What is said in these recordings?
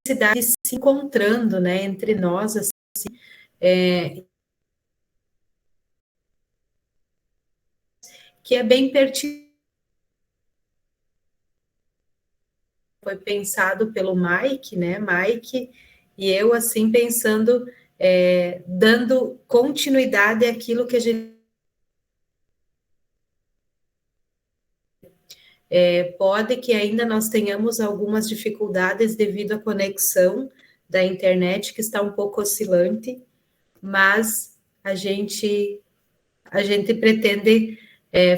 cidade se encontrando, né, entre nós, assim, que é bem pertinente. Foi pensado pelo Mike, né, Mike e eu, assim, pensando, dando continuidade àquilo que a gente pode que ainda nós tenhamos algumas dificuldades devido à conexão da internet, que está um pouco oscilante, mas a gente pretende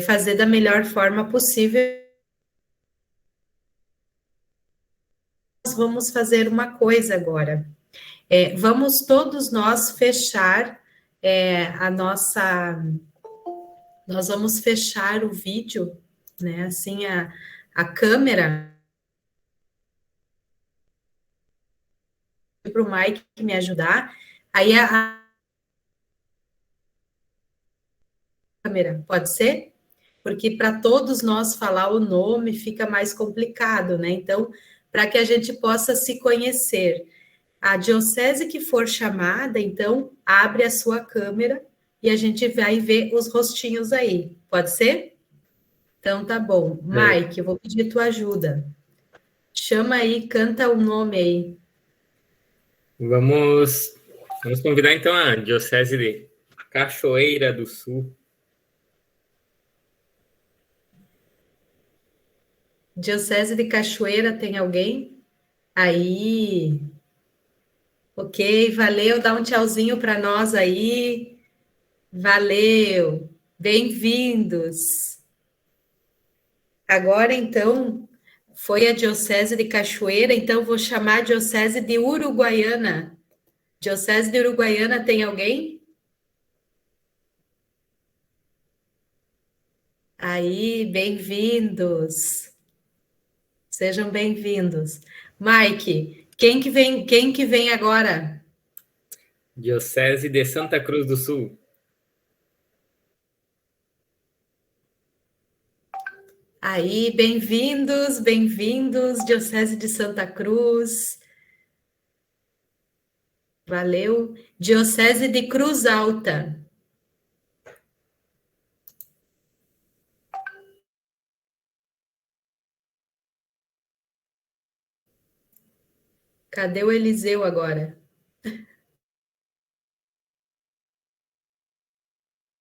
fazer da melhor forma possível. Nós vamos fazer uma coisa agora. Vamos todos nós fechar a nossa. Nós vamos fechar o vídeo, né? Assim, a câmera para o Mike me ajudar. Aí a câmera, pode ser? Porque para todos nós falar o nome fica mais complicado, né? Então, para que a gente possa se conhecer. A diocese que for chamada, então, abre a sua câmera e a gente vai ver os rostinhos aí. Pode ser? Então, tá bom. Mike, eu vou pedir tua ajuda. Chama aí, canta o nome aí. Vamos convidar então a Diocese de Cachoeira do Sul. Diocese de Cachoeira, tem alguém? Aí. Ok, valeu. Dá um tchauzinho para nós aí. Valeu. Bem-vindos. Agora, então, foi a Diocese de Cachoeira, então vou chamar a Diocese de Uruguaiana. Diocese de Uruguaiana, tem alguém? Aí, bem-vindos. Sejam bem-vindos. Mike, quem que vem agora? Diocese de Santa Cruz do Sul. Aí, bem-vindos, bem-vindos, Diocese de Santa Cruz. Valeu. Diocese de Cruz Alta. Cadê o Eliseu agora?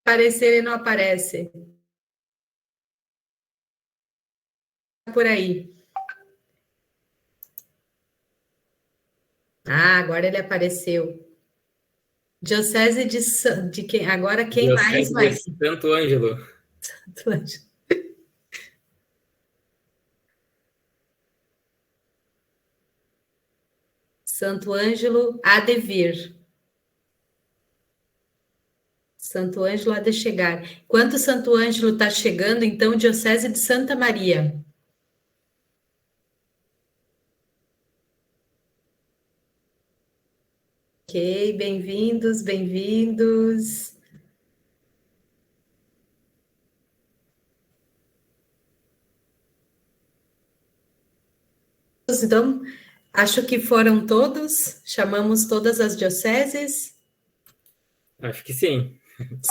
Aparecer ele não aparece. Por aí. Ah, agora ele apareceu. Diocese de quem? Agora quem mais, Diocese de Mike? Santo Ângelo. Santo Ângelo há de vir. Santo Ângelo há de chegar. Enquanto Santo Ângelo está chegando, então, Diocese de Santa Maria. Ok, bem-vindos, bem-vindos. Então, acho que foram todos. Chamamos todas as dioceses. Acho que sim.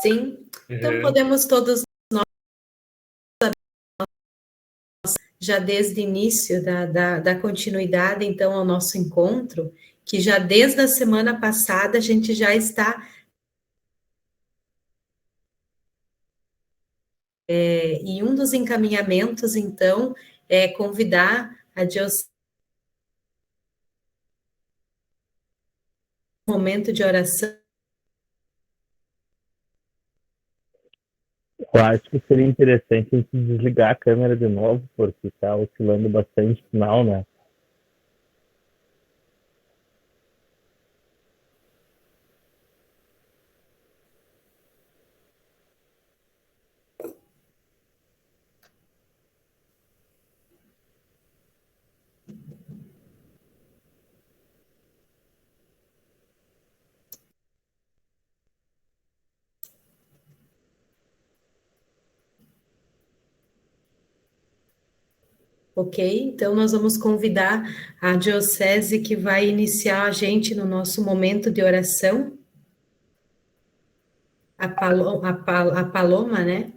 Sim. Então, podemos todos já desde o início da continuidade, então, ao nosso encontro, que já desde a semana passada a gente já está. E um dos encaminhamentos, então, é convidar a Diocese um momento de oração. Eu acho que seria interessante a gente desligar a câmera de novo, porque está oscilando bastante o sinal, né? Ok? Então, nós vamos convidar a diocese que vai iniciar a gente no nosso momento de oração, a Paloma, né?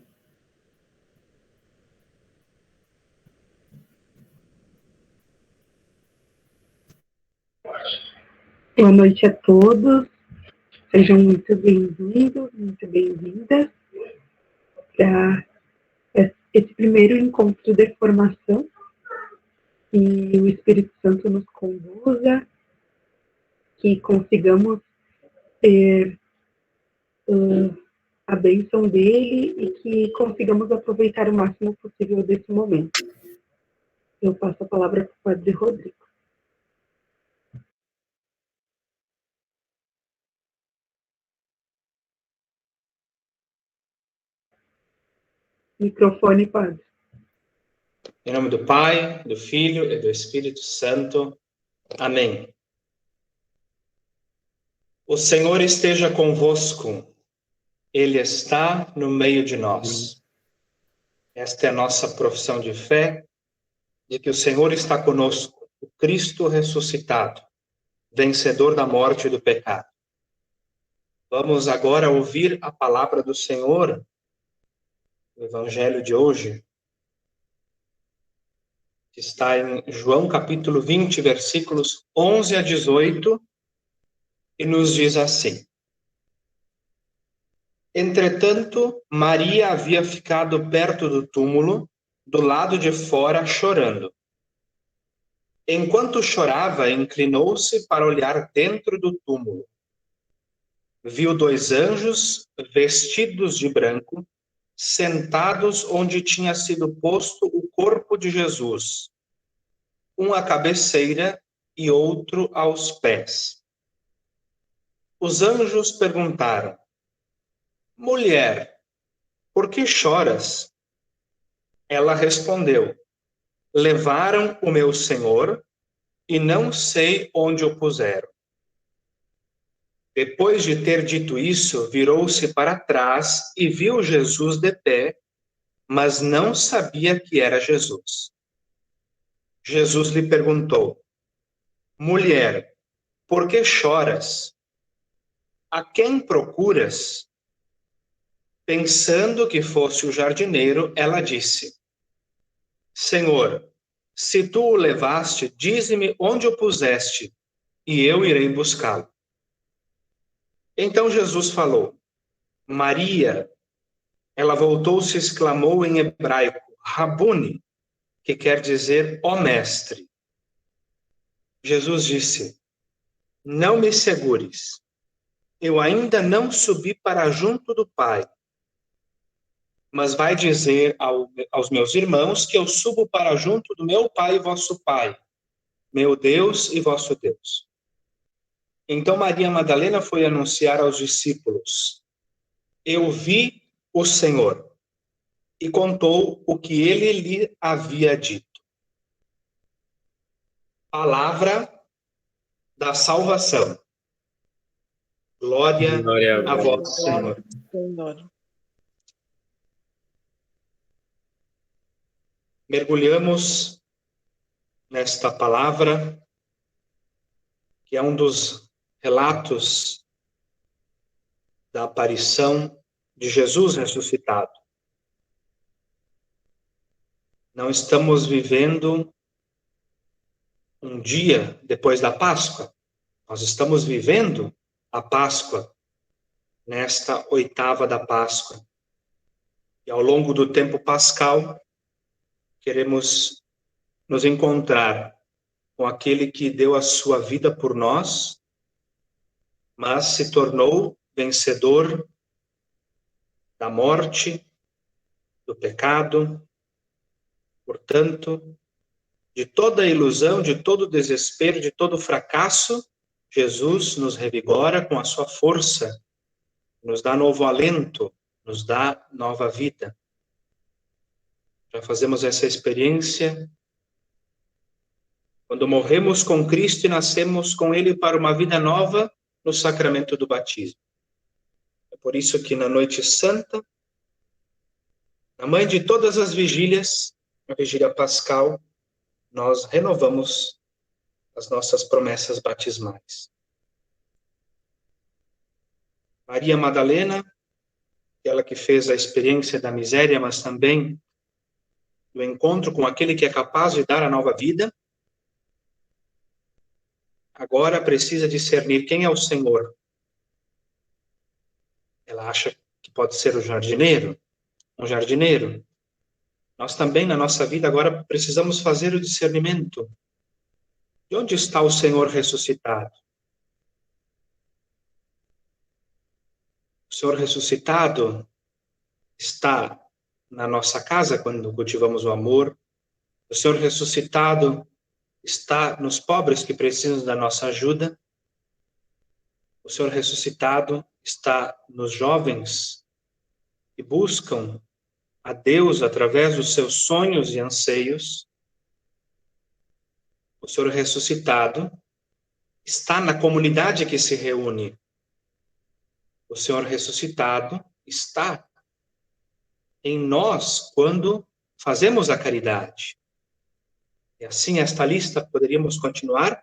Boa noite a todos, sejam muito bem-vindos, muito bem-vindas para esse primeiro encontro de formação, e o Espírito Santo nos conduza, que consigamos ter a bênção dele e que consigamos aproveitar o máximo possível desse momento. Eu passo a palavra para o Padre Rodrigo. Microfone, Padre. Em nome do Pai, do Filho e do Espírito Santo. Amém. O Senhor esteja convosco. Ele está no meio de nós. Esta é a nossa profissão de fé, de que o Senhor está conosco, o Cristo ressuscitado, vencedor da morte e do pecado. Vamos agora ouvir a palavra do Senhor, o Evangelho de hoje, que está em João capítulo 20, versículos 11 a 18, e nos diz assim: Entretanto, Maria havia ficado perto do túmulo, do lado de fora, chorando. Enquanto chorava, inclinou-se para olhar dentro do túmulo. Viu 2 anjos, vestidos de branco, sentados onde tinha sido posto o corpo de Jesus, um à cabeceira e outro aos pés. Os anjos perguntaram: Mulher, por que choras? Ela respondeu: Levaram o meu Senhor e não sei onde o puseram. Depois de ter dito isso, virou-se para trás e viu Jesus de pé, mas não sabia que era Jesus. Jesus lhe perguntou: Mulher, por que choras? A quem procuras? Pensando que fosse o jardineiro, ela disse: Senhor, se tu o levaste, dize-me onde o puseste, e eu irei buscá-lo. Então Jesus falou: Maria. Ela voltou-se e exclamou em hebraico: Rabuni, que quer dizer ó mestre. Jesus disse: Não me segures. Eu ainda não subi para junto do Pai. Mas vai dizer aos meus irmãos que eu subo para junto do meu Pai e vosso Pai, meu Deus e vosso Deus. Então Maria Madalena foi anunciar aos discípulos: Eu vi o Senhor, e contou o que ele lhe havia dito. Palavra da salvação. Glória a vós, Senhor. Mergulhamos nesta palavra, que é um dos relatos da aparição de Jesus ressuscitado. Não estamos vivendo um dia depois da Páscoa. Nós estamos vivendo a Páscoa nesta 8ª da Páscoa. E ao longo do tempo pascal, queremos nos encontrar com aquele que deu a sua vida por nós, mas se tornou vencedor da morte, do pecado, portanto, de toda ilusão, de todo desespero, de todo fracasso, Jesus nos revigora com a sua força, nos dá novo alento, nos dá nova vida. Já fazemos essa experiência quando morremos com Cristo e nascemos com Ele para uma vida nova no sacramento do batismo. É por isso que na noite santa, na mãe de todas as vigílias, a vigília pascal, nós renovamos as nossas promessas batismais. Maria Madalena, ela que fez a experiência da miséria, mas também do encontro com aquele que é capaz de dar a nova vida, agora precisa discernir quem é o Senhor. Ela acha que pode ser o jardineiro, um jardineiro. Nós também, na nossa vida, agora precisamos fazer o discernimento. De onde está o Senhor ressuscitado? O Senhor ressuscitado está na nossa casa, quando cultivamos o amor. O Senhor ressuscitado está nos pobres que precisam da nossa ajuda. O Senhor ressuscitado está nos jovens que buscam a Deus através dos seus sonhos e anseios. O Senhor ressuscitado está na comunidade que se reúne. O Senhor ressuscitado está em nós quando fazemos a caridade. E assim, esta lista poderíamos continuar,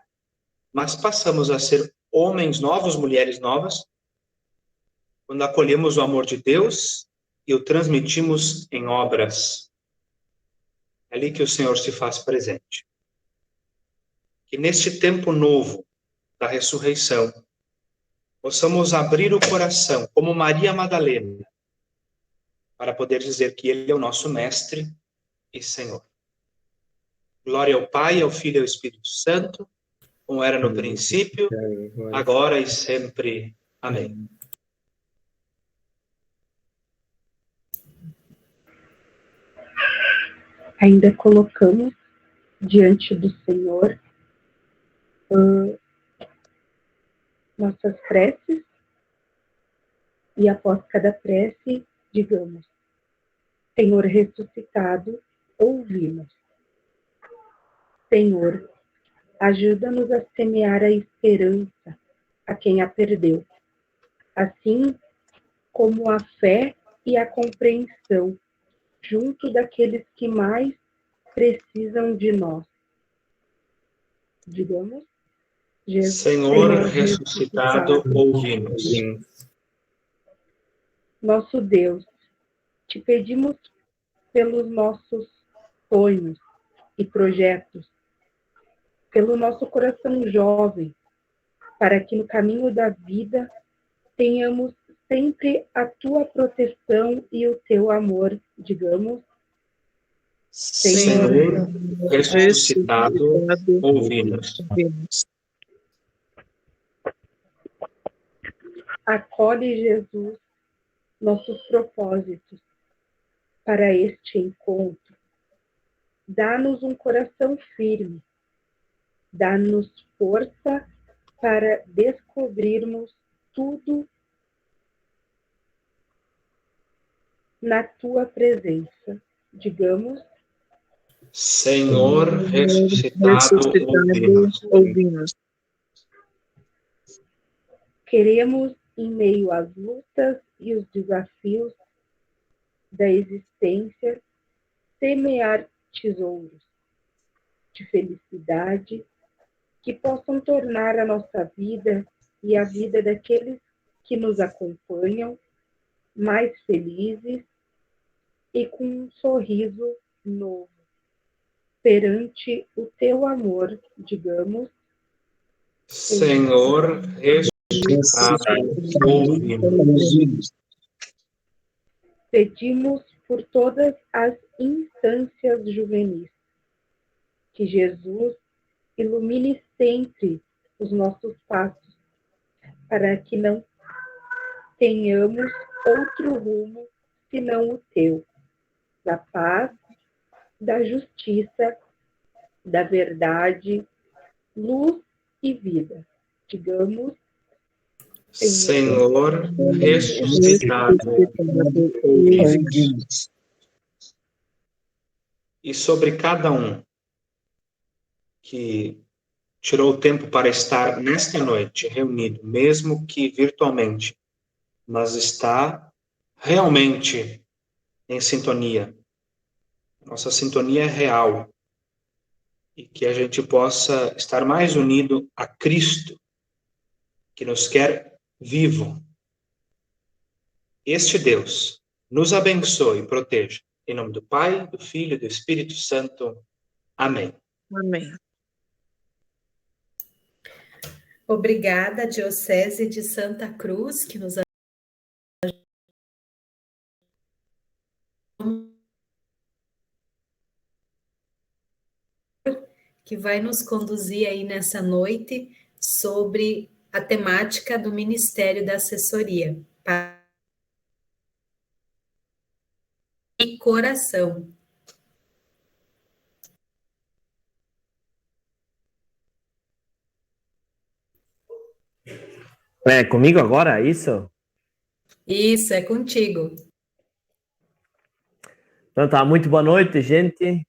mas passamos a ser homens novos, mulheres novas, quando acolhemos o amor de Deus e o transmitimos em obras. É ali que o Senhor se faz presente. Que neste tempo novo da ressurreição, possamos abrir o coração, como Maria Madalena, para poder dizer que Ele é o nosso Mestre e Senhor. Glória ao Pai, ao Filho e ao Espírito Santo, como era no princípio, agora e sempre. Amém. Ainda colocamos diante do Senhor nossas preces, e após cada prece, digamos: Senhor ressuscitado, ouvimos. Senhor, ajuda-nos a semear a esperança a quem a perdeu, assim como a fé e a compreensão junto daqueles que mais precisam de nós. Digamos: Jesus, Senhor ressuscitado, ouvimos. Nosso Deus, te pedimos pelos nossos sonhos e projetos, pelo nosso coração jovem, para que no caminho da vida tenhamos sempre a tua proteção e o teu amor. Digamos: Senhor ressuscitado, ouvimos. Acolhe, Jesus, nossos propósitos para este encontro. Dá-nos um coração firme, dá-nos força para descobrirmos tudo na tua presença. Digamos: Senhor ressuscitado, ouvimos. Queremos, em meio às lutas e os desafios da existência, semear tesouros de felicidade que possam tornar a nossa vida e a vida daqueles que nos acompanham mais felizes e com um sorriso novo perante o teu amor. Digamos: Senhor ressuscitado, ouvimos. Pedimos por todas as instâncias juvenis, que Jesus ilumine sempre os nossos passos, para que não tenhamos outro rumo senão o teu, da paz, da justiça, da verdade, luz e vida. Digamos: Senhor ressuscitado, ouvimos. E sobre cada um que tirou o tempo para estar nesta noite reunido, mesmo que virtualmente, mas está realmente em sintonia. Nossa sintonia é real. e que a gente possa estar mais unido a Cristo, que nos quer vivo. Este Deus nos abençoe e proteja. Em nome do Pai, do Filho e do Espírito Santo. Amém. Amém. Obrigada, Diocese de Santa Cruz, que nos que vai nos conduzir aí nessa noite sobre a temática do Ministério da Assessoria e coração. É comigo agora, isso? Isso, é contigo. Então tá, muito boa noite, gente.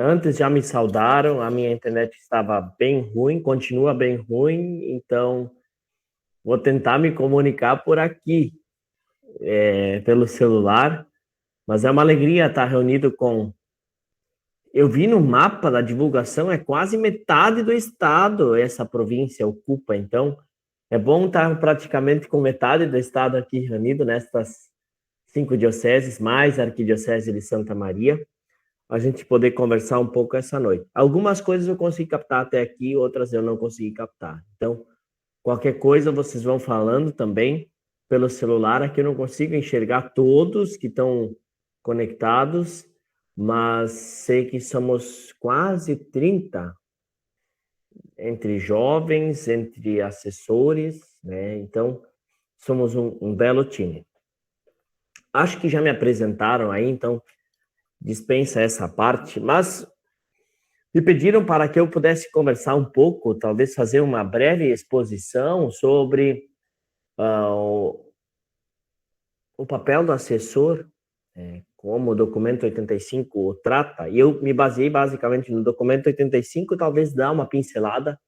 Antes já me saudaram, a minha internet estava bem ruim, continua bem ruim, então vou tentar me comunicar por aqui, pelo celular, mas é uma alegria estar reunido com... Eu vi no mapa da divulgação, é quase metade do estado essa província ocupa, então é bom estar praticamente com metade do estado aqui reunido nestas 5 dioceses, mais a Arquidiocese de Santa Maria, a gente poder conversar um pouco essa noite. Algumas coisas eu consegui captar até aqui, outras eu não consegui captar. Então, qualquer coisa vocês vão falando também pelo celular. Aqui eu não consigo enxergar todos que estão conectados, mas sei que somos quase 30, entre jovens, entre assessores, né? Então, somos um belo time. Acho que já me apresentaram aí, então dispensa essa parte, mas me pediram para que eu pudesse conversar um pouco, talvez fazer uma breve exposição sobre o papel do assessor, como o documento 85 o trata, e eu me baseei basicamente no documento 85, talvez dar uma pincelada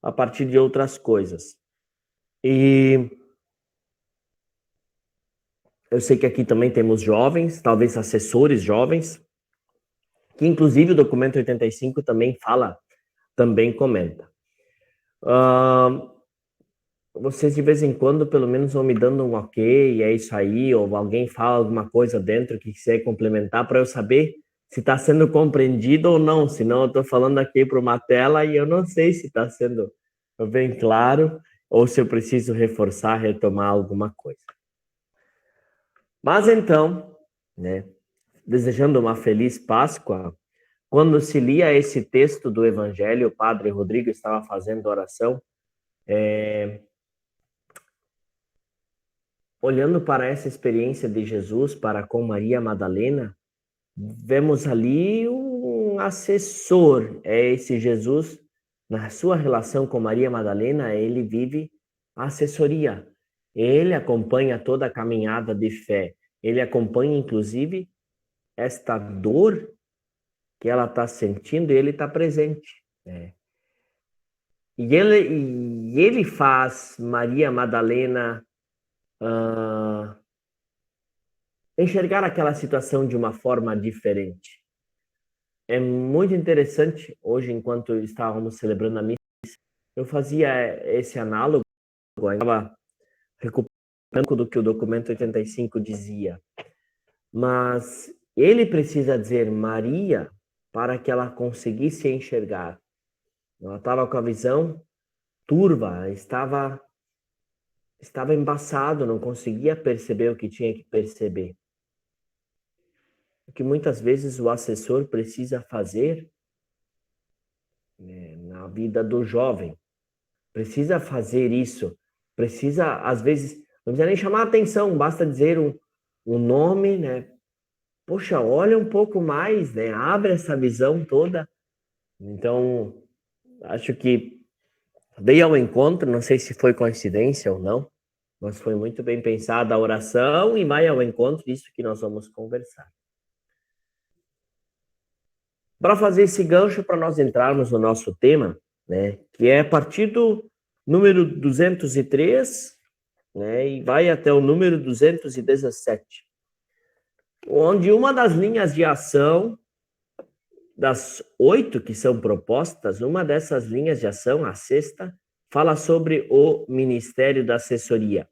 a partir de outras coisas. E eu sei que aqui também temos jovens, talvez assessores jovens, que inclusive o documento 85 também fala, também comenta. Vocês de vez em quando, pelo menos, vão me dando um ok, é isso aí, ou alguém fala alguma coisa dentro que quiser complementar para eu saber se está sendo compreendido ou não, senão eu estou falando aqui para uma tela e eu não sei se está sendo bem claro ou se eu preciso reforçar, retomar alguma coisa. Mas então, né, desejando uma feliz Páscoa, quando se lia esse texto do Evangelho, o Padre Rodrigo estava fazendo oração, olhando para essa experiência de Jesus para com Maria Madalena, vemos ali um assessor, esse Jesus, na sua relação com Maria Madalena, ele vive a assessoria. Ele acompanha toda a caminhada de fé. Ele acompanha, inclusive, esta dor que ela está sentindo e ele está presente. E ele faz Maria Madalena enxergar aquela situação de uma forma diferente. É muito interessante, hoje, enquanto estávamos celebrando a missa, eu fazia esse análogo, eu estava recuperando do que o documento 85 dizia. Mas ele precisa dizer Maria para que ela conseguisse enxergar. Ela estava com a visão turva, estava embaçado, não conseguia perceber o que tinha que perceber. O que muitas vezes o assessor precisa fazer, né, na vida do jovem. Precisa fazer isso. Precisa, às vezes, não precisa nem chamar a atenção, basta dizer um nome, né? Poxa, olha um pouco mais, né? Abre essa visão toda. Então, acho que veio ao encontro, não sei se foi coincidência ou não, mas foi muito bem pensada a oração e vai ao encontro disso que nós vamos conversar. Para fazer esse gancho, para nós entrarmos no nosso tema, né, que é a partir do número 203, né, e vai até o número 217, onde uma das linhas de ação das 8 que são propostas, uma dessas linhas de ação, a sexta, fala sobre o Ministério da Assessoria,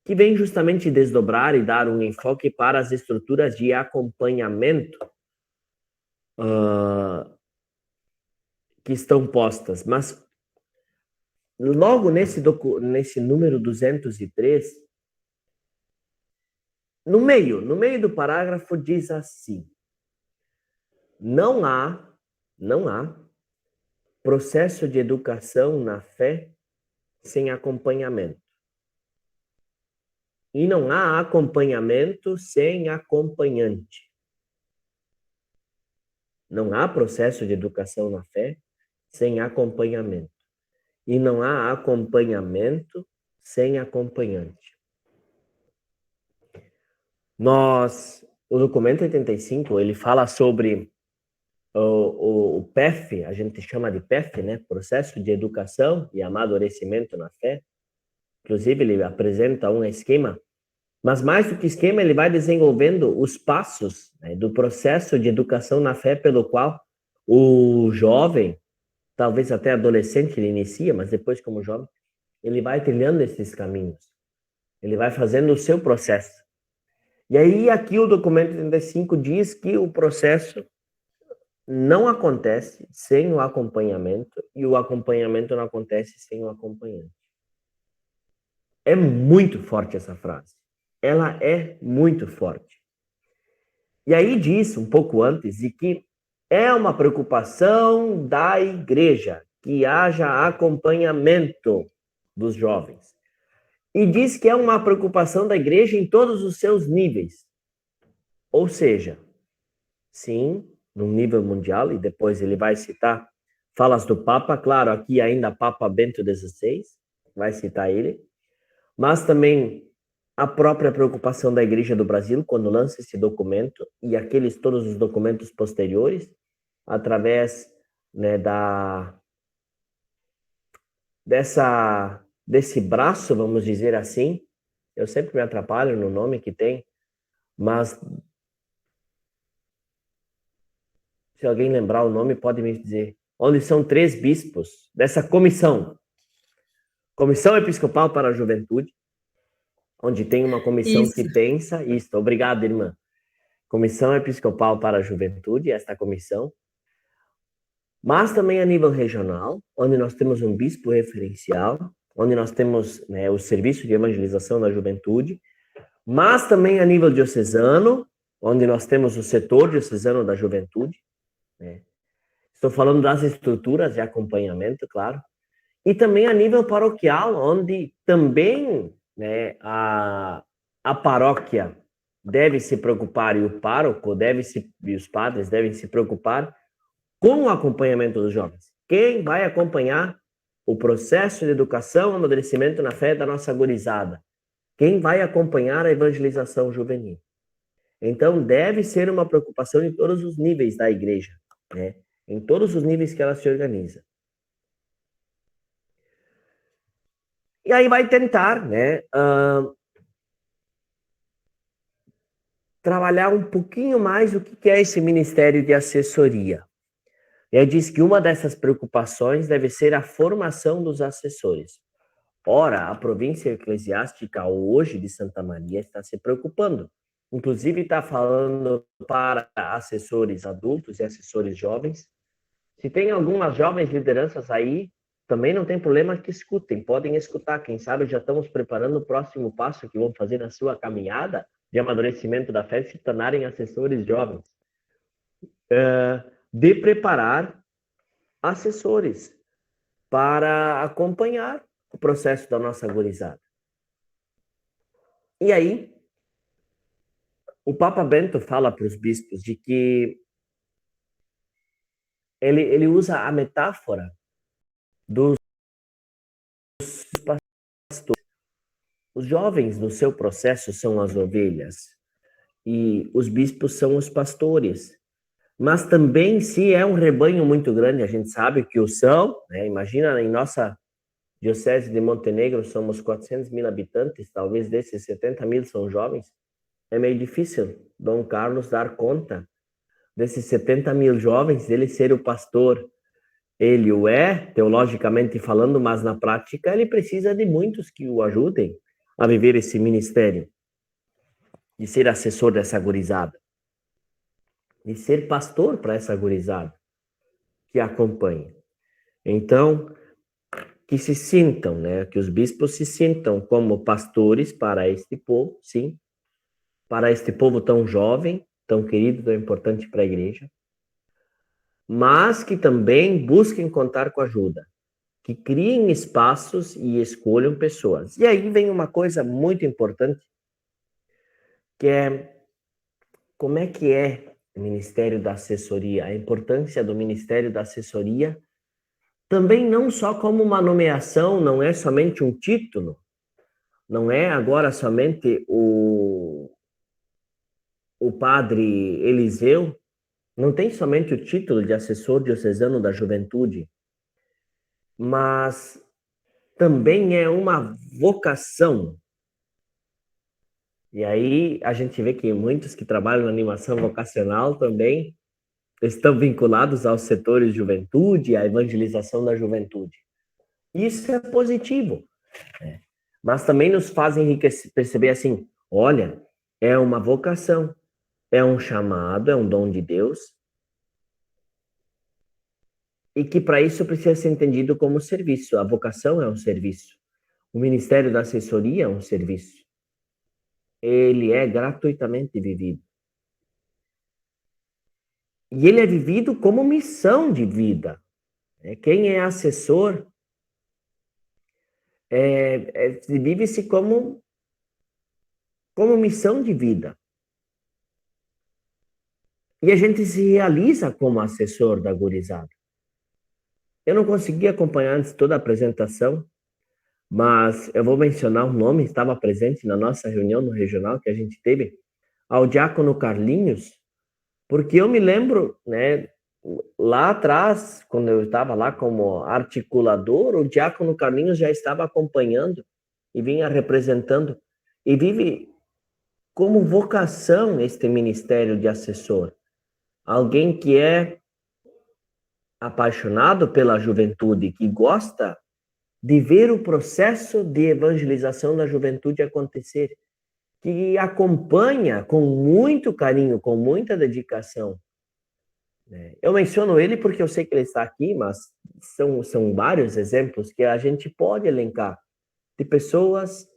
que vem justamente desdobrar e dar um enfoque para as estruturas de acompanhamento que estão postas. Mas logo nesse número 203, no meio do parágrafo diz assim: não há processo de educação na fé sem acompanhamento. E não há acompanhamento sem acompanhante. Não há processo de educação na fé sem acompanhamento. E não há acompanhamento sem acompanhante. O documento 85, ele fala sobre o PEF, a gente chama de PEF, né? Processo de Educação e Amadurecimento na Fé. Inclusive, ele apresenta um esquema, mas mais do que esquema, ele vai desenvolvendo os passos, né, do processo de educação na fé pelo qual o jovem, talvez até adolescente, ele inicia, mas depois como jovem, ele vai trilhando esses caminhos. Ele vai fazendo o seu processo. E aí, aqui o documento 35 diz que o processo não acontece sem o acompanhamento e o acompanhamento não acontece sem o acompanhante. É muito forte essa frase. Ela é muito forte. E aí diz, um pouco antes, de que é uma preocupação da igreja que haja acompanhamento dos jovens. E diz que é uma preocupação da igreja em todos os seus níveis. Ou seja, sim, no nível mundial, e depois ele vai citar falas do Papa, claro, aqui ainda Papa Bento XVI, vai citar ele, mas também a própria preocupação da Igreja do Brasil quando lança esse documento e todos os documentos posteriores, através, né, desse braço, vamos dizer assim. Eu sempre me atrapalho no nome que tem, mas se alguém lembrar o nome, pode me dizer. Onde são 3 bispos dessa comissão. Comissão Episcopal para a Juventude, onde tem uma comissão que pensa isso. Obrigado, irmã. Comissão Episcopal para a Juventude, esta comissão. Mas também a nível regional, onde nós temos um bispo referencial, onde nós temos, né, o serviço de evangelização da juventude, mas também a nível diocesano, onde nós temos o setor diocesano da juventude, né? Estou falando das estruturas de acompanhamento, claro, e também a nível paroquial, onde também, né, a paróquia deve se preocupar, e o pároco e os padres devem se preocupar com o acompanhamento dos jovens. Quem vai acompanhar o processo de educação e amadurecimento na fé da nossa gurizada? Quem vai acompanhar a evangelização juvenil? Então, deve ser uma preocupação em todos os níveis da igreja, né? Em todos os níveis que ela se organiza. E aí vai tentar, né, trabalhar um pouquinho mais o que é esse ministério de assessoria. E aí diz que uma dessas preocupações deve ser a formação dos assessores. Ora, a província eclesiástica hoje de Santa Maria está se preocupando. Inclusive está falando para assessores adultos e assessores jovens. Se tem algumas jovens lideranças aí, também não tem problema que escutem, podem escutar. Quem sabe já estamos preparando o próximo passo que vão fazer na sua caminhada de amadurecimento da fé, se tornarem assessores jovens. De preparar assessores para acompanhar o processo da nossa gurizada. E aí, o Papa Bento fala para os bispos de que ele usa a metáfora dos pastores. Os jovens no seu processo são as ovelhas e os bispos são os pastores. Mas também, se é um rebanho muito grande, a gente sabe que o são, né? Imagina, em nossa diocese de Montenegro somos 400 mil habitantes, talvez desses 70 mil são jovens. É meio difícil Dom Carlos dar conta desses 70 mil jovens, ele ser o pastor. Ele o é, teologicamente falando, mas na prática ele precisa de muitos que o ajudem a viver esse ministério, de ser assessor dessa gurizada, de ser pastor para essa gurizada que acompanha. Então, que se sintam, né? Que os bispos se sintam como pastores para este povo, sim, para este povo tão jovem, tão querido, tão importante para a igreja, mas que também busquem contar com ajuda, que criem espaços e escolham pessoas. E aí vem uma coisa muito importante, que é como é que é o Ministério da Assessoria, a importância do Ministério da Assessoria, também não só como uma nomeação, não é somente um título, não é agora somente o padre Eliseu, não tem somente o título de assessor diocesano da juventude, mas também é uma vocação. E aí a gente vê que muitos que trabalham na animação vocacional também estão vinculados aos setores de juventude, à evangelização da juventude. Isso é positivo, né? Mas também nos fazem perceber assim, olha, é uma vocação, é um chamado, é um dom de Deus, e que para isso precisa ser entendido como serviço. A vocação é um serviço. O Ministério da Assessoria é um serviço. Ele é gratuitamente vivido. E ele é vivido como missão de vida. Quem é assessor vive-se como missão de vida. E a gente se realiza como assessor da gurizada. Eu não consegui acompanhar antes toda a apresentação, mas eu vou mencionar o nome, estava presente na nossa reunião no regional que a gente teve, ao diácono Carlinhos, porque eu me lembro, né, lá atrás, quando eu estava lá como articulador, o diácono Carlinhos já estava acompanhando e vinha representando, e vive como vocação este ministério de assessor. Alguém que é apaixonado pela juventude, que gosta de ver o processo de evangelização da juventude acontecer, que acompanha com muito carinho, com muita dedicação. Eu menciono ele porque eu sei que ele está aqui, mas são vários exemplos que a gente pode elencar de pessoas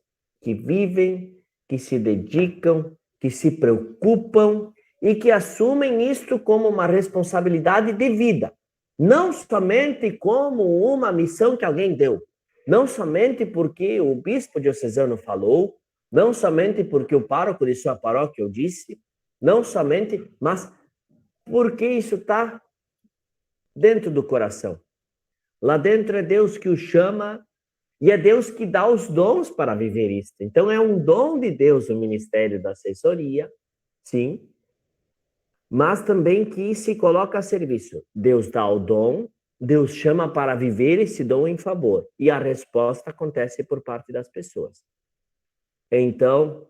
que vivem, que se dedicam, que se preocupam e que assumem isto como uma responsabilidade de vida. Não somente como uma missão que alguém deu, não somente porque o bispo diocesano falou, não somente porque o pároco de sua paróquia o disse, não somente, mas porque isso está dentro do coração. Lá dentro é Deus que o chama e é Deus que dá os dons para viver isso. Então é um dom de Deus o ministério da assessoria, sim, mas também que se coloca a serviço. Deus dá o dom, Deus chama para viver esse dom em favor. E a resposta acontece por parte das pessoas. Então,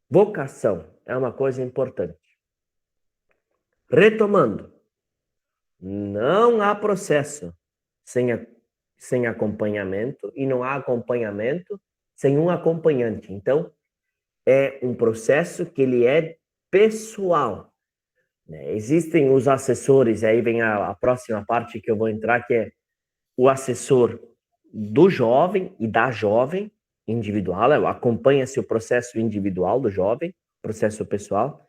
vocação é uma coisa importante. Retomando, não há processo sem acompanhamento e não há acompanhamento sem um acompanhante. Então, é um processo que ele é pessoal. Existem os assessores, aí vem a próxima parte que eu vou entrar, que é o assessor do jovem e da jovem individual, acompanha-se o processo individual do jovem, processo pessoal,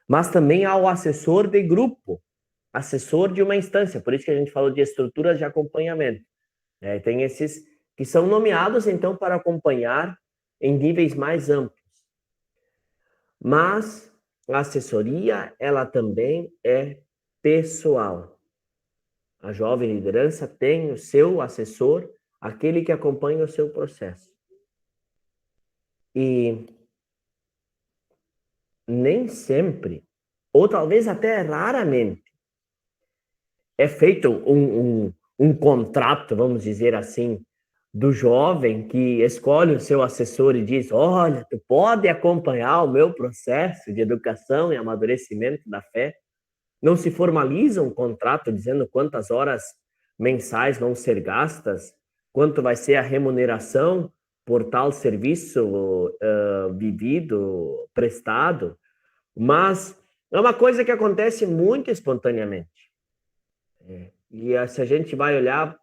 mas também há o assessor de grupo, assessor de uma instância, por isso que a gente falou de estruturas de acompanhamento. Tem esses que são nomeados, então, para acompanhar em níveis mais amplos. Mas a assessoria, ela também é pessoal. A jovem liderança tem o seu assessor, aquele que acompanha o seu processo. E nem sempre, ou talvez até raramente, é feito um contrato, vamos dizer assim, do jovem que escolhe o seu assessor e diz: olha, tu pode acompanhar o meu processo de educação e amadurecimento da fé. não se formaliza um contrato dizendo quantas horas mensais vão ser gastas, quanto vai ser a remuneração por tal serviço vivido, prestado, mas é uma coisa que acontece muito espontaneamente. E se a gente vai olhar,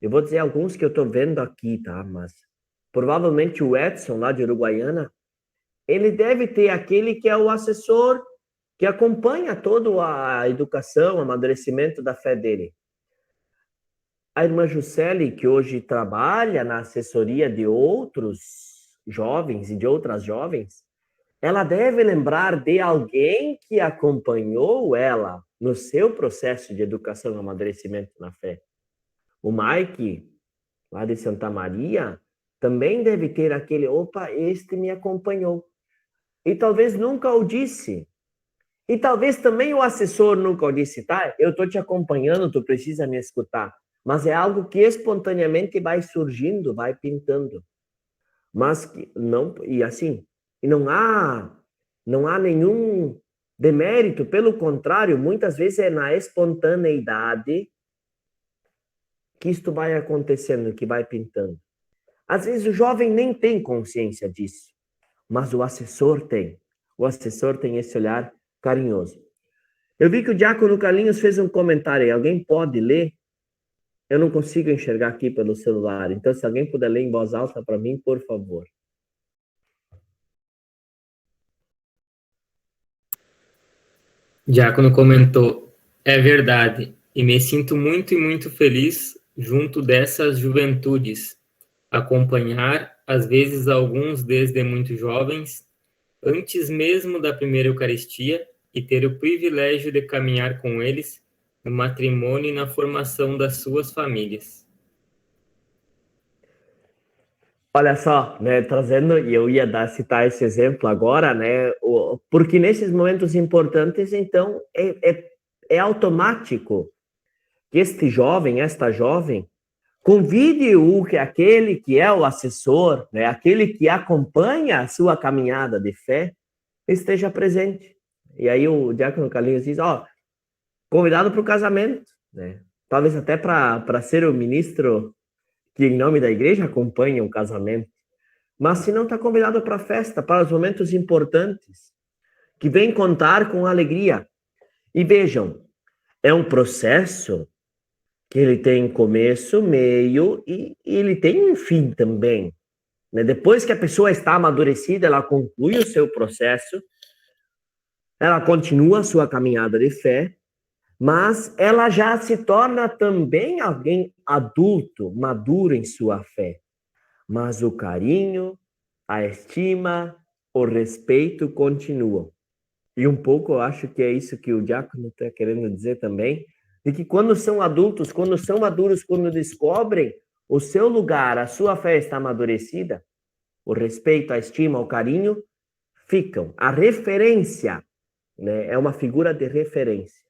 eu vou dizer alguns que eu estou vendo aqui, tá? Mas provavelmente o Edson, lá de Uruguaiana, ele deve ter aquele que é o assessor que acompanha toda a educação, o amadurecimento da fé dele. A irmã Juscelie, que hoje trabalha na assessoria de outros jovens e de outras jovens, ela deve lembrar de alguém que acompanhou ela no seu processo de educação e amadurecimento na fé. O Mike, lá de Santa Maria, também deve ter aquele, opa, este me acompanhou. E talvez nunca o disse. E talvez também o assessor nunca o disse, tá? Eu estou te acompanhando, tu precisa me escutar. Mas é algo que espontaneamente vai surgindo, vai pintando. Mas não, e assim, e não há nenhum demérito, pelo contrário, muitas vezes é na espontaneidade que isto vai acontecendo, que vai pintando. Às vezes o jovem nem tem consciência disso, mas o assessor tem. O assessor tem esse olhar carinhoso. Eu vi que o Diácono Carlinhos fez um comentário aí. Alguém pode ler? Eu não consigo enxergar aqui pelo celular. Então, se alguém puder ler em voz alta para mim, por favor. Diácono comentou, é verdade, e me sinto muito e muito feliz junto dessas juventudes, acompanhar, às vezes, alguns desde muito jovens, antes mesmo da primeira Eucaristia, e ter o privilégio de caminhar com eles no matrimônio e na formação das suas famílias. Olha só, né, trazendo, e eu ia citar esse exemplo agora, né, porque nesses momentos importantes, então, é automático que este jovem, esta jovem, convide aquele que é o assessor, né, aquele que acompanha a sua caminhada de fé, esteja presente. E aí o Diácono Carlinhos diz, convidado para o casamento, né, talvez até para ser o ministro que em nome da igreja acompanha o casamento, mas se não está convidado para a festa, para os momentos importantes, que vem contar com alegria. E vejam, é um processo que ele tem começo, meio e ele tem um fim também. Né? Depois que a pessoa está amadurecida, ela conclui o seu processo, ela continua a sua caminhada de fé, mas ela já se torna também alguém adulto, maduro em sua fé. Mas o carinho, a estima, o respeito continuam. E um pouco eu acho que é isso que o diácono está querendo dizer também, de que quando são adultos, quando são maduros, quando descobrem o seu lugar, a sua fé está amadurecida, o respeito, a estima, o carinho ficam. A referência, né, é uma figura de referência.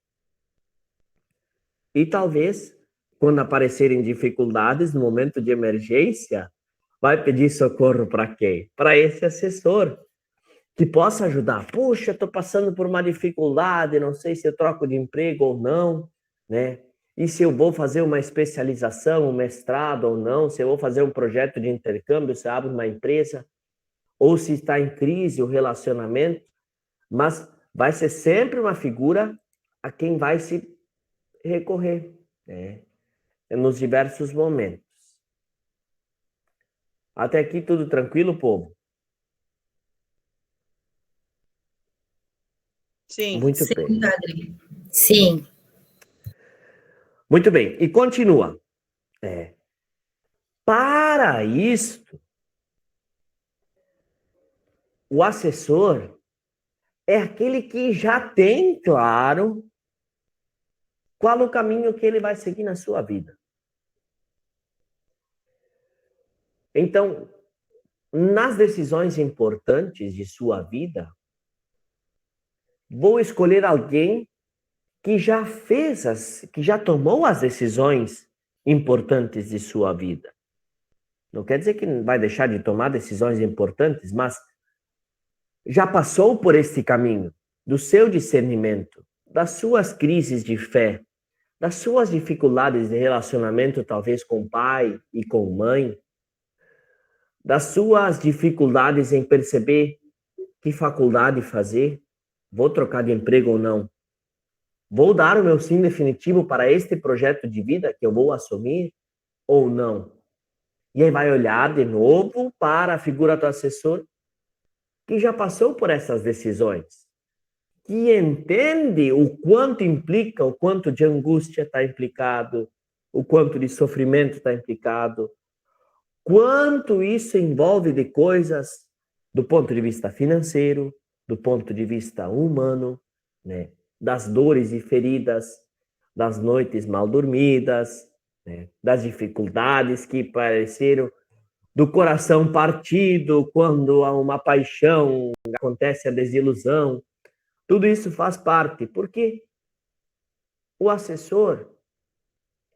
E talvez, quando aparecerem dificuldades, no momento de emergência, vai pedir socorro para quem? Para esse assessor, que possa ajudar. Puxa, estou passando por uma dificuldade, não sei se eu troco de emprego ou não, né? E se eu vou fazer uma especialização, um mestrado ou não, se eu vou fazer um projeto de intercâmbio, se eu abro uma empresa, ou se está em crise o relacionamento, mas vai ser sempre uma figura a quem vai se recorrer, né? Nos diversos momentos. Até aqui tudo tranquilo, povo? Sim. Muito Sim, bem. padre. Sim. Muito bem. E continua. Para isto, o assessor é aquele que já tem claro qual o caminho que ele vai seguir na sua vida. Então, nas decisões importantes de sua vida, vou escolher alguém que já que já tomou as decisões importantes de sua vida. Não quer dizer que vai deixar de tomar decisões importantes, mas já passou por este caminho do seu discernimento, das suas crises de fé, das suas dificuldades de relacionamento, talvez com pai e com mãe, das suas dificuldades em perceber que faculdade fazer, vou trocar de emprego ou não, vou dar o meu sim definitivo para este projeto de vida que eu vou assumir ou não. E aí vai olhar de novo para a figura do assessor que já passou por essas decisões, que entende o quanto implica, o quanto de angústia está implicado, o quanto de sofrimento está implicado, quanto isso envolve de coisas do ponto de vista financeiro, do ponto de vista humano, né? Das dores e feridas, das noites mal dormidas, né? Das dificuldades que pareceram, do coração partido quando há uma paixão, acontece a desilusão. Tudo isso faz parte, porque o assessor,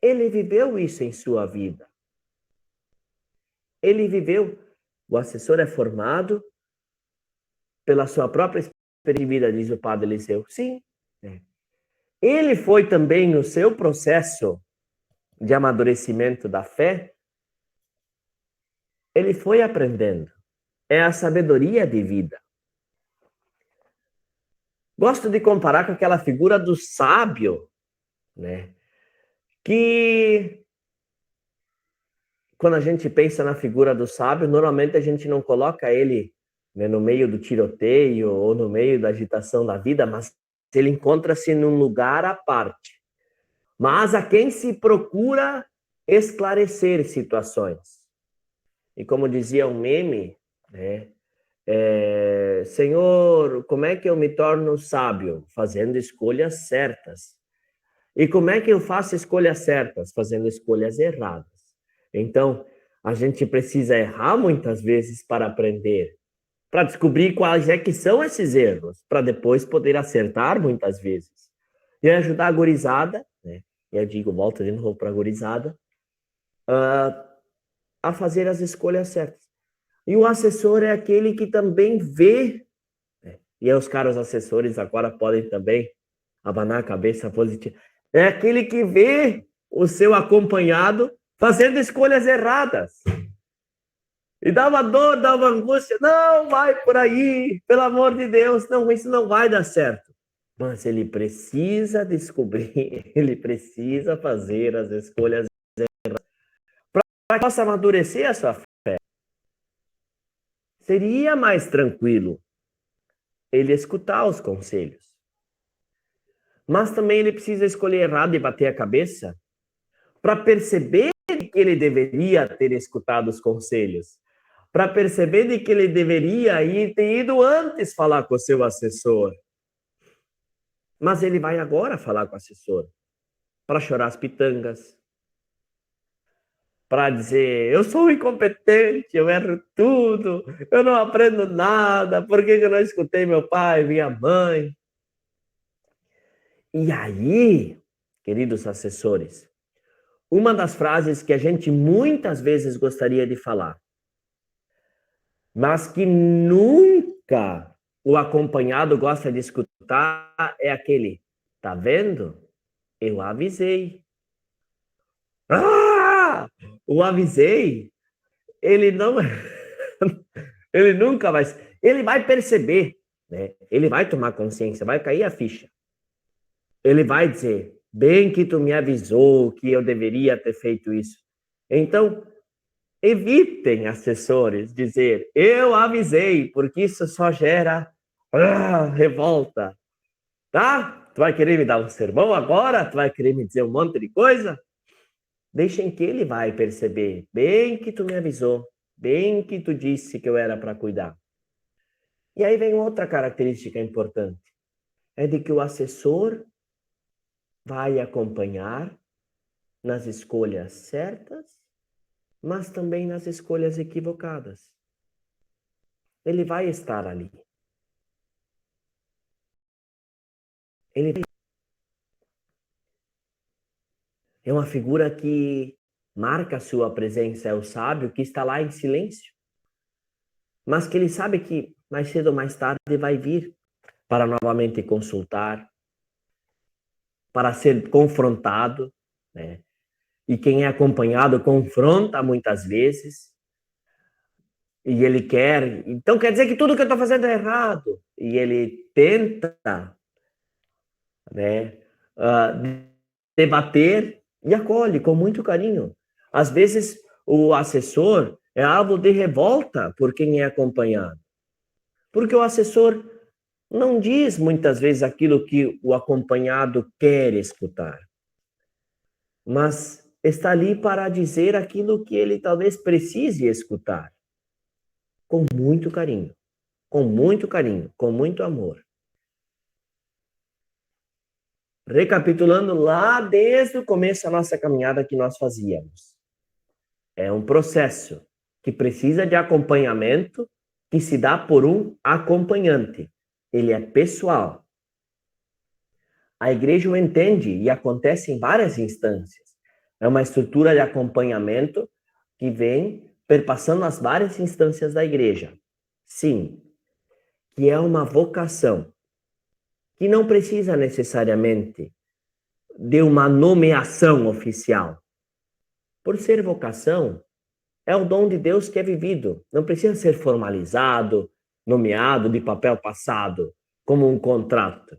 ele viveu isso em sua vida. Ele viveu, o assessor é formado pela sua própria experiência de vida, diz o padre Eliseu. Sim. Ele foi também no seu processo de amadurecimento da fé, ele foi aprendendo. É a sabedoria de vida. Gosto de comparar com aquela figura do sábio, né? Que quando a gente pensa na figura do sábio, normalmente a gente não coloca ele, né, no meio do tiroteio ou no meio da agitação da vida, mas ele encontra-se num lugar à parte. Mas a quem se procura esclarecer situações. E como dizia um meme, né? Senhor, como é que eu me torno sábio? Fazendo escolhas certas. E como é que eu faço escolhas certas? Fazendo escolhas erradas. Então, a gente precisa errar muitas vezes para aprender, para descobrir quais é que são esses erros, para depois poder acertar muitas vezes. E ajudar a gurizada, né? E eu digo, volta de novo para a gurizada, a fazer as escolhas certas. E o assessor é aquele que também vê, né? E aí os caros assessores agora podem também abanar a cabeça positiva. É aquele que vê o seu acompanhado fazendo escolhas erradas. E dá uma dor, dá uma angústia. Não, vai por aí, pelo amor de Deus. Não, isso não vai dar certo. Mas ele precisa descobrir, ele precisa fazer as escolhas erradas para que possa amadurecer a sua fé. Seria mais tranquilo ele escutar os conselhos. Mas também ele precisa escolher errado e bater a cabeça para perceber que ele deveria ter escutado os conselhos, para perceber de que ele deveria ter ido antes falar com o seu assessor. Mas ele vai agora falar com o assessor para chorar as pitangas, para dizer, eu sou incompetente, eu erro tudo, eu não aprendo nada, por que eu não escutei meu pai, minha mãe? E aí, queridos assessores, uma das frases que a gente muitas vezes gostaria de falar, mas que nunca o acompanhado gosta de escutar, é aquele, tá vendo? Eu avisei. Ah! O avisei, ele não... ele nunca vai... Ele vai perceber, né? Ele vai tomar consciência, vai cair a ficha. Ele vai dizer, bem que tu me avisou que eu deveria ter feito isso. Então, evitem, assessores, dizer, eu avisei, porque isso só gera revolta. Tá? Tu vai querer me dar um sermão agora? Tu vai querer me dizer um monte de coisa? Deixem que ele vai perceber, bem que tu me avisou, bem que tu disse que eu era para cuidar. E aí vem outra característica importante, é de que o assessor vai acompanhar nas escolhas certas, mas também nas escolhas equivocadas. Ele vai estar ali. É uma figura que marca a sua presença, é o sábio que está lá em silêncio, mas que ele sabe que mais cedo ou mais tarde vai vir para novamente consultar, para ser confrontado, né? E quem é acompanhado confronta muitas vezes, e ele quer, então quer dizer que tudo que eu estou fazendo é errado, e ele tenta, né, debater e acolhe com muito carinho. Às vezes o assessor é alvo de revolta por quem é acompanhado, porque o assessor não diz muitas vezes aquilo que o acompanhado quer escutar, mas está ali para dizer aquilo que ele talvez precise escutar, com muito carinho, com muito carinho, com muito amor. Recapitulando lá desde o começo da nossa caminhada que nós fazíamos. É um processo que precisa de acompanhamento, que se dá por um acompanhante. Ele é pessoal. A igreja o entende e acontece em várias instâncias. É uma estrutura de acompanhamento que vem perpassando as várias instâncias da igreja. Sim, que é uma vocação que não precisa necessariamente de uma nomeação oficial. Por ser vocação, é o dom de Deus que é vivido. Não precisa ser formalizado, nomeado de papel passado, como um contrato,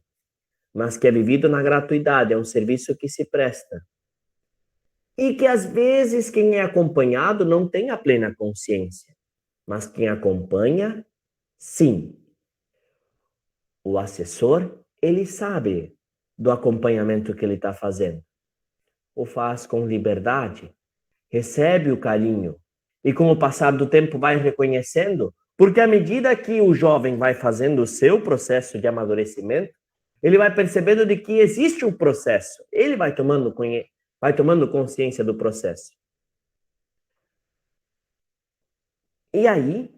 mas que é vivido na gratuidade, é um serviço que se presta. E que às vezes quem é acompanhado não tem a plena consciência, mas quem acompanha, sim. O assessor, ele sabe do acompanhamento que ele está fazendo. O faz com liberdade, recebe o carinho e com o passar do tempo vai reconhecendo, porque à medida que o jovem vai fazendo o seu processo de amadurecimento, ele vai percebendo de que existe um processo, ele vai tomando consciência do processo. E aí,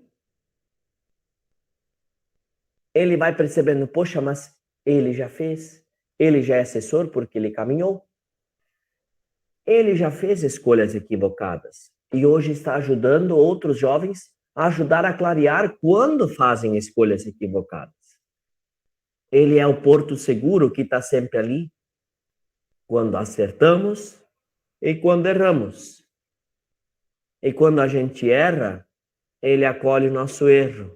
ele vai percebendo, poxa, mas ele já fez, ele já é assessor porque ele caminhou. Ele já fez escolhas equivocadas e hoje está ajudando outros jovens a ajudar a clarear quando fazem escolhas equivocadas. Ele é o porto seguro que está sempre ali quando acertamos e quando erramos. E quando a gente erra, ele acolhe o nosso erro.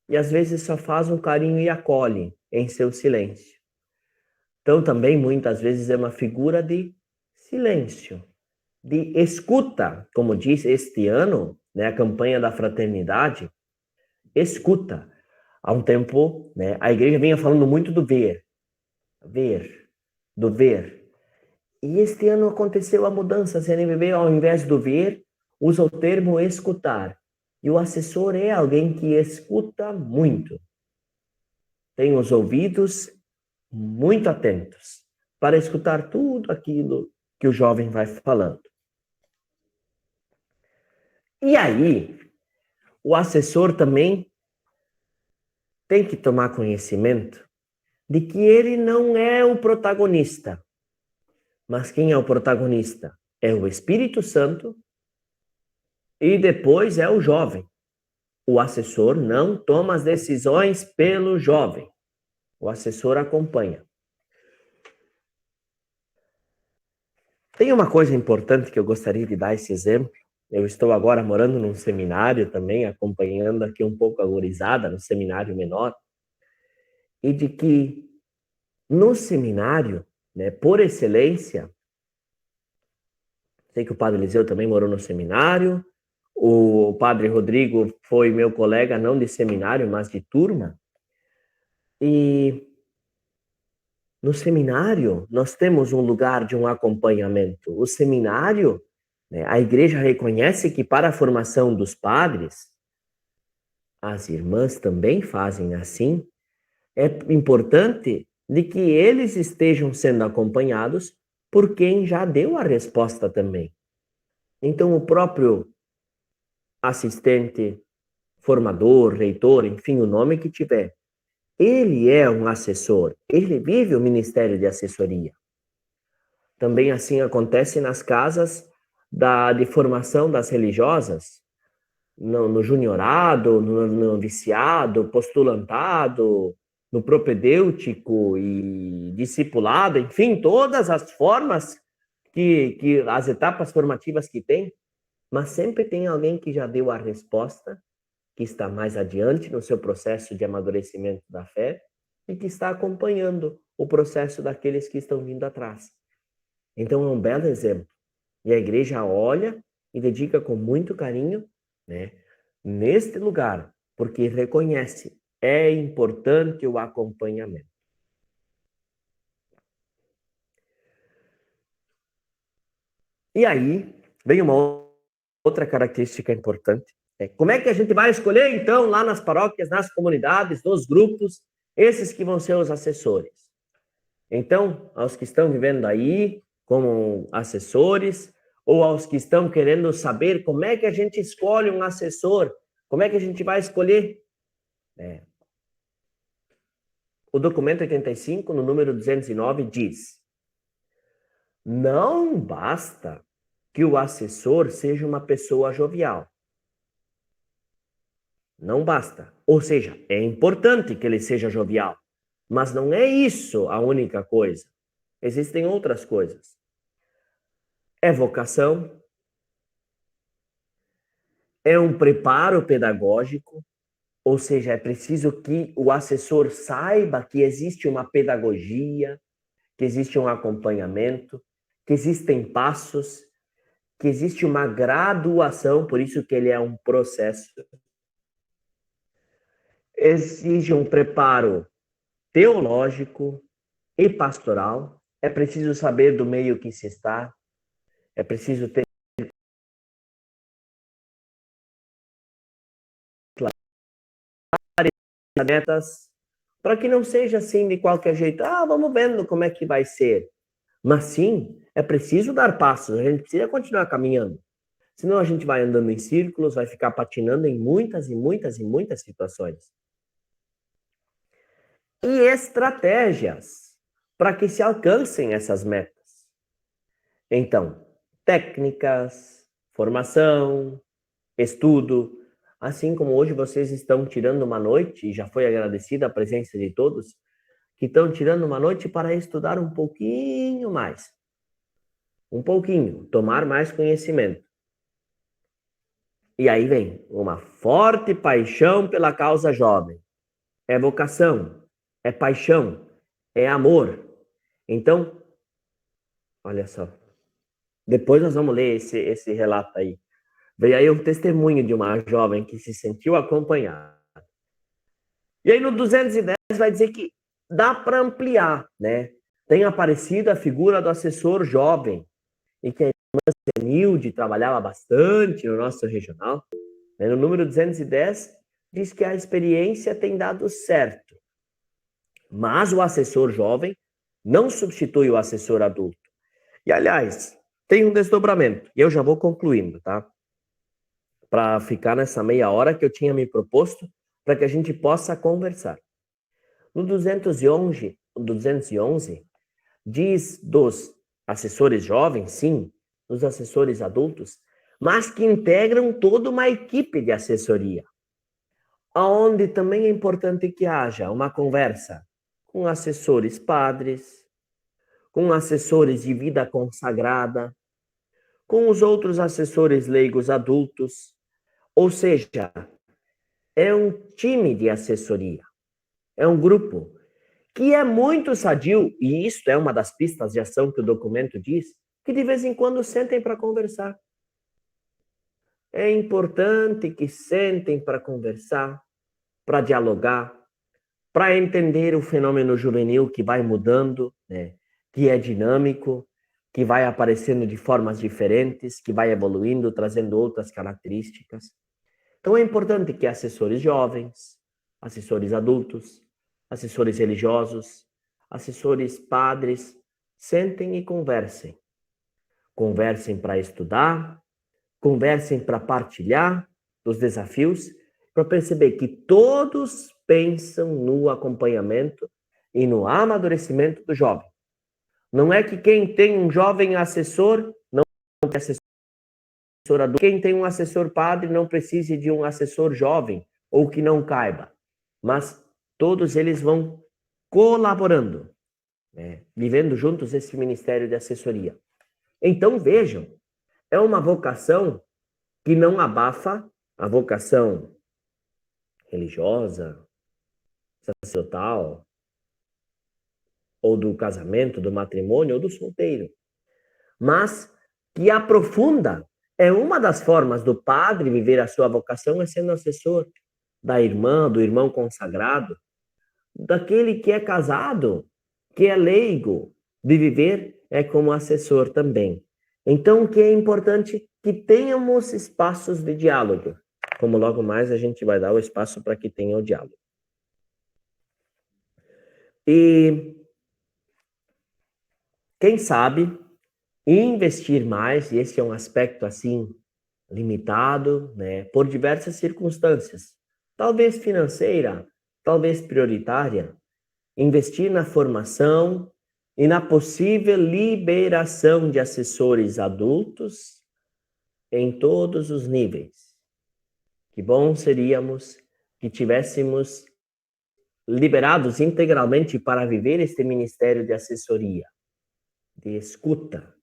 E às vezes só faz um carinho e acolhe em seu silêncio. Então também muitas vezes é uma figura de silêncio, de escuta, como diz este ano, né, a campanha da fraternidade, escuta. Há um tempo, né, a igreja vinha falando muito do ver, do ver. E este ano aconteceu a mudança, a CNBB, ao invés do ver, usa o termo escutar. E o assessor é alguém que escuta muito. Tem os ouvidos muito atentos para escutar tudo aquilo que o jovem vai falando. E aí, o assessor também tem que tomar conhecimento de que ele não é o protagonista. Mas quem é o protagonista? É o Espírito Santo e depois é o jovem. O assessor não toma as decisões pelo jovem. O assessor acompanha. Tem uma coisa importante que eu gostaria de dar esse exemplo. Eu estou agora morando num seminário também, acompanhando aqui um pouco a gurizada, no seminário menor. E de que no seminário, né, por excelência, sei que o padre Eliseu também morou no seminário, o padre Rodrigo foi meu colega, não de seminário, mas de turma. E no seminário, nós temos um lugar de um acompanhamento. O seminário, né, a igreja reconhece que para a formação dos padres, as irmãs também fazem assim. É importante de que eles estejam sendo acompanhados por quem já deu a resposta também. Então, o próprio assistente, formador, reitor, enfim, o nome que tiver, ele é um assessor, ele vive o ministério de assessoria. Também assim acontece nas casas de formação das religiosas, no juniorado, no noviciado, postulantado, no propedêutico e discipulado, enfim, todas as formas que as etapas formativas que tem, mas sempre tem alguém que já deu a resposta, que está mais adiante no seu processo de amadurecimento da fé e que está acompanhando o processo daqueles que estão vindo atrás. Então é um belo exemplo. E a igreja olha e dedica com muito carinho, né, neste lugar, porque reconhece, é importante o acompanhamento. E aí vem uma outra característica importante. Como é que a gente vai escolher, então, lá nas paróquias, nas comunidades, nos grupos, esses que vão ser os assessores? Então, aos que estão vivendo aí como assessores, ou aos que estão querendo saber como é que a gente escolhe um assessor, como é que a gente vai escolher? O documento 85, no número 209, diz: não basta que o assessor seja uma pessoa jovial. Não basta. Ou seja, é importante que ele seja jovial, mas não é isso a única coisa. Existem outras coisas. É vocação, é um preparo pedagógico, ou seja, é preciso que o assessor saiba que existe uma pedagogia, que existe um acompanhamento, que existem passos, que existe uma graduação, por isso que ele é um processo. Exige um preparo teológico e pastoral, é preciso saber do meio que se está, é preciso ter metas, para que não seja assim de qualquer jeito, vamos vendo como é que vai ser. Mas sim, é preciso dar passos, a gente precisa continuar caminhando. Senão a gente vai andando em círculos, vai ficar patinando em muitas e muitas e muitas situações. E estratégias para que se alcancem essas metas. Então, técnicas, formação, estudo, assim como hoje vocês estão tirando uma noite, e já foi agradecida a presença de todos, que estão tirando uma noite para estudar um pouquinho mais. Um pouquinho, tomar mais conhecimento. E aí vem uma forte paixão pela causa jovem. É vocação, é paixão, é amor. Então, olha só. Depois nós vamos ler esse relato aí. Veio aí o testemunho de uma jovem que se sentiu acompanhada. E aí no 210 vai dizer que dá para ampliar, né? Tem aparecido a figura do assessor jovem, e que a irmã Senilde trabalhava bastante no nosso regional. No número 210 diz que a experiência tem dado certo. Mas o assessor jovem não substitui o assessor adulto. E, aliás, tem um desdobramento. E eu já vou concluindo, tá? Para ficar nessa meia hora que eu tinha me proposto, para que a gente possa conversar. No 211, diz dos assessores jovens, sim, dos assessores adultos, mas que integram toda uma equipe de assessoria, onde também é importante que haja uma conversa com assessores padres, com assessores de vida consagrada, com os outros assessores leigos adultos, ou seja, é um time de assessoria, é um grupo que é muito sadio, e isso é uma das pistas de ação que o documento diz, que de vez em quando sentem para conversar. É importante que sentem para conversar, para dialogar, para entender o fenômeno juvenil que vai mudando, né? Que é dinâmico, que vai aparecendo de formas diferentes, que vai evoluindo, trazendo outras características. Então é importante que assessores jovens, assessores adultos, assessores religiosos, assessores padres, sentem e conversem. Conversem para estudar, conversem para partilhar dos desafios, para perceber que todos pensam no acompanhamento e no amadurecimento do jovem. Não é que quem tem um jovem assessor não tem assessor adulto. Quem tem um assessor padre não precise de um assessor jovem ou que não caiba. Mas todos eles vão colaborando, né? Vivendo juntos esse ministério de assessoria. Então, vejam, é uma vocação que não abafa a vocação religiosa, sacerdotal, ou do casamento, do matrimônio, ou do solteiro, mas que aprofunda. É uma das formas do padre viver a sua vocação, é sendo assessor da irmã, do irmão consagrado, daquele que é casado, que é leigo, de viver como assessor também. Então, o que é importante? Que tenhamos espaços de diálogo, como logo mais a gente vai dar o espaço para que tenha o diálogo. E quem sabe investir mais, e esse é um aspecto assim limitado, né, por diversas circunstâncias, talvez financeira, talvez prioritária, investir na formação e na possível liberação de assessores adultos em todos os níveis. Que bom seríamos que tivéssemos liberados integralmente para viver este ministério de assessoria, de escuta,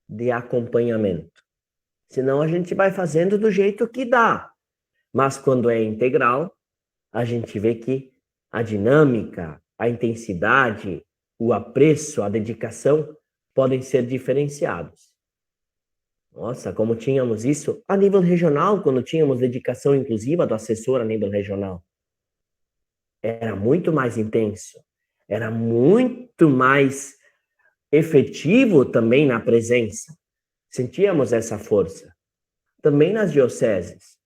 de acompanhamento. Senão a gente vai fazendo do jeito que dá. Mas quando é integral, a gente vê que a dinâmica, a intensidade, o apreço, a dedicação podem ser diferenciados. Nossa, como tínhamos isso a nível regional, quando tínhamos dedicação inclusiva do assessor a nível regional. Era muito mais intenso, era muito mais efetivo também na presença. Sentíamos essa força. Também nas dioceses.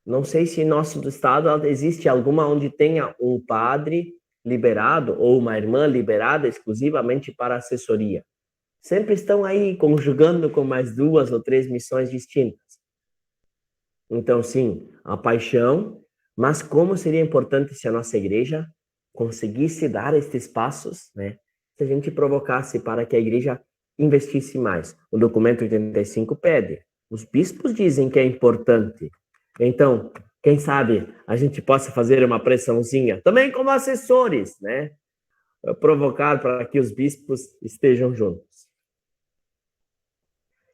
Não sei se em nosso estado existe alguma onde tenha um padre liberado ou uma irmã liberada exclusivamente para assessoria. Sempre estão aí conjugando com mais 2 ou 3 missões distintas. Então, sim, a paixão, mas como seria importante se a nossa igreja conseguisse dar estes passos, né? Se a gente provocasse para que a igreja investisse mais. O documento 85 pede. Os bispos dizem que é importante. Então, quem sabe a gente possa fazer uma pressãozinha, também como assessores, né? Provocar para que os bispos estejam juntos.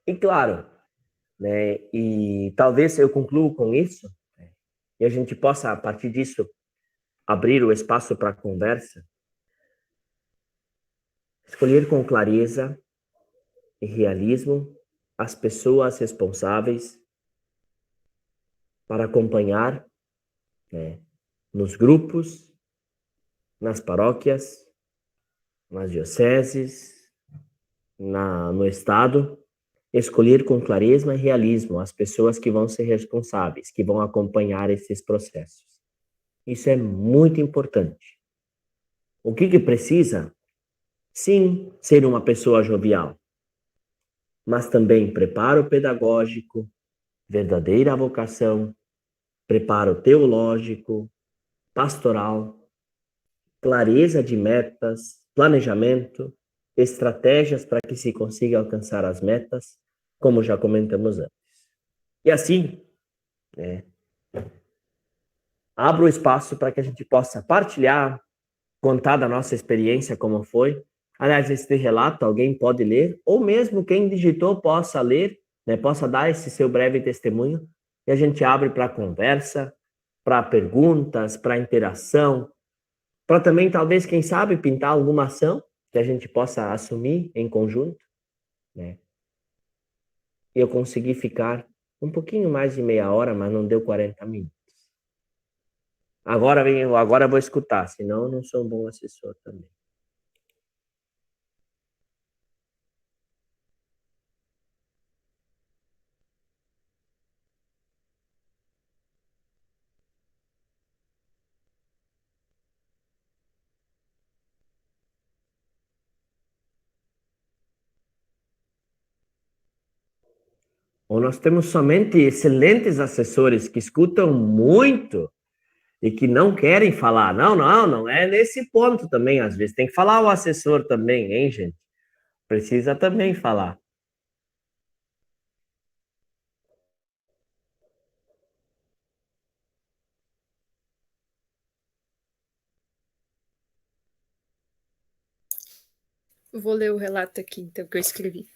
E claro, né? E talvez eu concluo com isso, né, e a gente possa, a partir disso, abrir o espaço para conversa. Escolher com clareza e realismo as pessoas responsáveis para acompanhar, né, nos grupos, nas paróquias, nas dioceses, no Estado, escolher com clareza e realismo as pessoas que vão ser responsáveis, que vão acompanhar esses processos. Isso é muito importante. O que precisa? Sim, ser uma pessoa jovial, mas também preparo pedagógico, verdadeira vocação, preparo teológico, pastoral, clareza de metas, planejamento, estratégias para que se consiga alcançar as metas, como já comentamos antes. E assim, né, abro o espaço para que a gente possa partilhar, contar da nossa experiência como foi. Aliás, esse relato alguém pode ler, ou mesmo quem digitou possa ler, né, possa dar esse seu breve testemunho, e a gente abre para conversa, para perguntas, para interação, para também, talvez, quem sabe, pintar alguma ação que a gente possa assumir em conjunto, né? E eu consegui ficar um pouquinho mais de meia hora, mas não deu 40 minutos. Agora eu vou escutar, senão eu não sou um bom assessor também. Ou nós temos somente excelentes assessores que escutam muito e que não querem falar. Não é nesse ponto também, às vezes. Tem que falar o assessor também, hein, gente? Precisa também falar. vou ler o relato aqui, então, que eu escrevi.